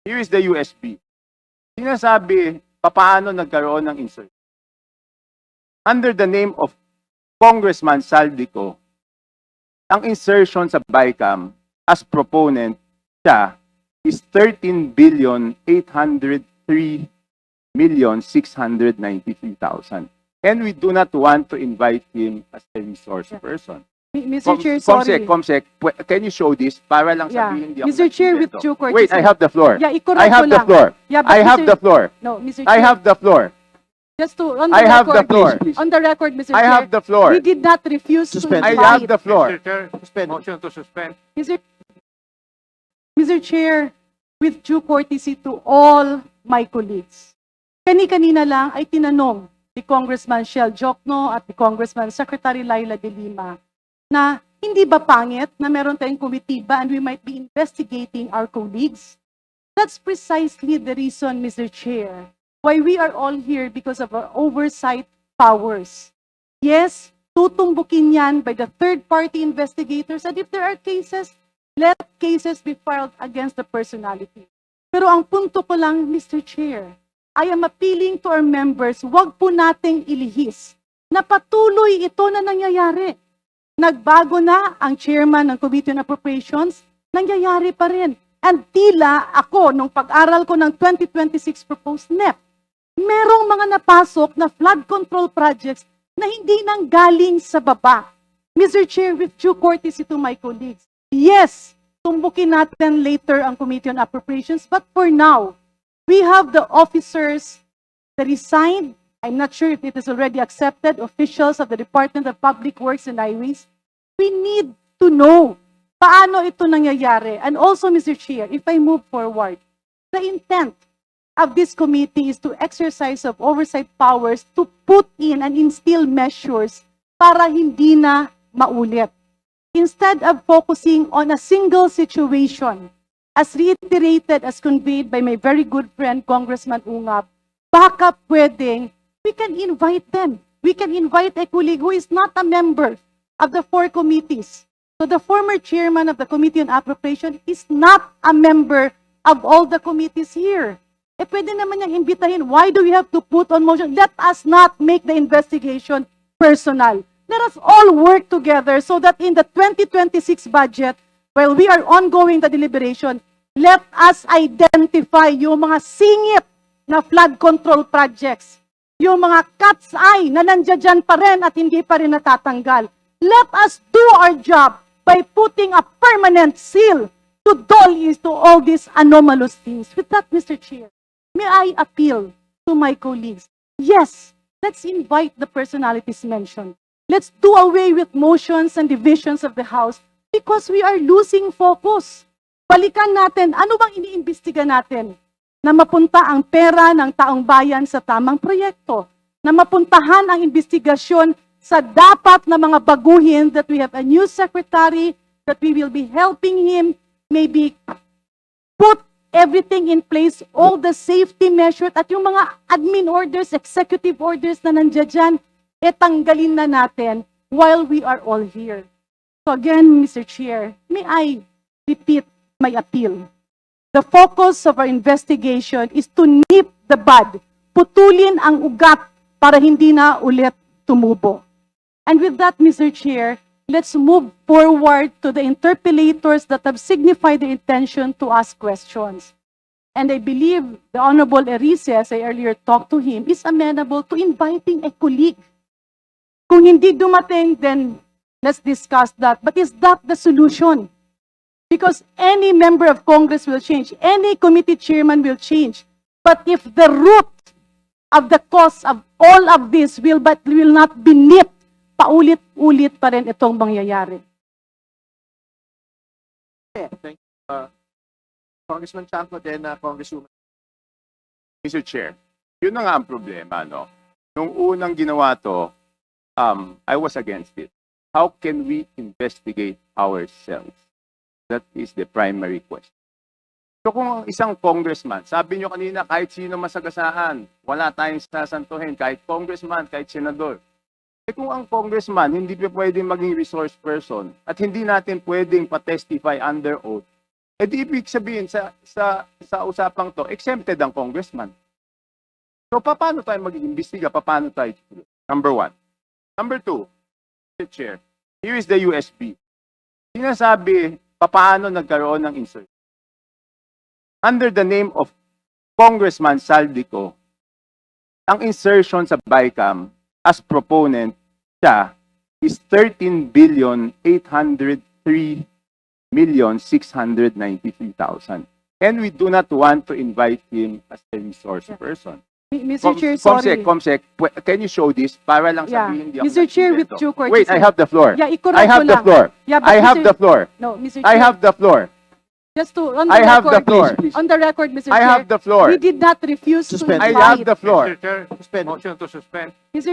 Here is the USB. Sinasabi, paano nagkaroon ng insert. Under the name of Congressman Saldico, ang insertion sa BICAM as proponent siya is 13,803,693,000. And we do not want to invite him as a resource person. Mr. Chair, sorry. Comsec, can you show this? Para lang Yeah. sabihin hindi ako Mr. Chair, with nag-invento. due courtesy. Wait, I have the floor. Yeah, ikorek I have ko the lang. floor. Yeah, but I have Mr. the floor. No, Mr. I Chair, have the floor. just to, on the I have record, the floor. on the record, Mr. I Chair, have the floor. we did not refuse Suspend. to I invite. have the floor. Mr. Chair, motion to suspend. Mr. Chair, with due courtesy to all my colleagues, kanina lang ay tinanong ni Congressman Shell Jokno at ni Congressman Secretary Laila de Lima na hindi ba pangit na meron tayong komitiba and we might be investigating our colleagues? That's precisely the reason, Mr. Chair, why we are all here because of our oversight powers. Yes, tutumbukin yan by the third-party investigators, and if there are cases, let cases be filed against the personality. Pero ang punto ko lang, Mr. Chair, I am appealing to our members, wag po nating ilihis na patuloy ito na nangyayari. Nagbago na ang chairman ng Committee on Appropriations, nangyayari pa rin. And tila ako, nung pag-aral ko ng 2026 proposed NEP, merong mga napasok na flood control projects na hindi nanggaling sa baba. Mr. Chair, with due courtesy to my colleagues, yes, tumbukin natin later ang Committee on Appropriations, but for now, we have the officers that resigned. I'm not sure if it is already accepted, officials of the Department of Public Works and Highways. We need to know paano ito nangyayari. And also, Mr. Chair, if I move forward, the intent of this committee is to exercise of oversight powers to put in and instill measures para hindi na maulit. Instead of focusing on a single situation, as reiterated, as conveyed by my very good friend, Congressman Ungab, baka pwedeng we can invite them. We can invite a colleague who is not a member of the four committees. So the former chairman of the Committee on Appropriation is not a member of all the committees here. Eh pwede naman niyang imbitahin. Why do we have to put on motion? Let us not make the investigation personal. Let us all work together so that in the 2026 budget, while we are ongoing the deliberation, let us identify yung mga singit na flood control projects, yung mga cat's eye na nandiyan pa rin at hindi pa rin natatanggal. Let us do our job by putting a permanent seal to to all these anomalous things. With that, Mr. Chair, may I appeal to my colleagues? Yes, let's invite the personalities mentioned. Let's do away with motions and divisions of the House because we are losing focus. Balikan natin, ano bang iniimbestiga natin? Na mapunta ang pera ng taong bayan sa tamang proyekto. Na mapuntahan ang investigasyon sa dapat na mga baguhin, that we have a new secretary, that we will be helping him maybe put everything in place, all the safety measures, at yung mga admin orders, executive orders na nandiyan dyan, tanggalin na natin while we are all here. So again, Mr. Chair, may I repeat my appeal. The focus of our investigation is to nip the bud, putulin ang ugat para hindi na ulit tumubo. And with that, Mr. Chair, let's move forward to the interpellators that have signified the intention to ask questions. And I believe the Honorable Erice, as I earlier talked to him, is amenable to inviting a colleague. Kung hindi dumating, then let's discuss that. But is that the solution? Because any member of Congress will change, any committee chairman will change. But if the root of the cause of all of this will not be nipped, paulit-ulit pa rin itong mangyayari. Thank you. Congressman Chanco, then Congresswoman. Mr. Chair, yun na nga ang problema, no? Nung unang ginawa to, I was against it. How can we investigate ourselves? That is the primary question. So kung isang congressman, sabi nyo kanina, kahit sino masagasaan, wala tayong sasantuhin, kahit congressman, kahit senador. Eh kung ang congressman hindi pa pwedeng maging resource person at hindi natin pwedeng pa-testify under oath, Eh di ibig sabihin sa usapang to, exempted ang congressman. So paano tayo mag-iimbestiga? Paano tayo? Number one. Number two, Mr. Chair, here is the USB. Sinasabi, paano nagkaroon ng insert? Under the name of Congressman Saldico, ang insertion sa BICAM as proponent siya is 13,803,693,000. And we do not want to invite him as a resource person. Mr. Chair, sorry. Comsec, can you show this? Para lang Yeah. sabihin hindi ako Mr. Chair, with nag-invento. due courtesy. Wait, I have the floor. Yeah, i-correct I have ko the lang. floor. Yeah, but I have Mr. the floor. No, Mr. I Chair, have the floor. just to, on the I have the record, floor. on the record, Mr. I Chair, have the floor. we did not refuse Suspend. to I invite. have the floor. Mr. Chair, Suspend. motion to suspend. Mr.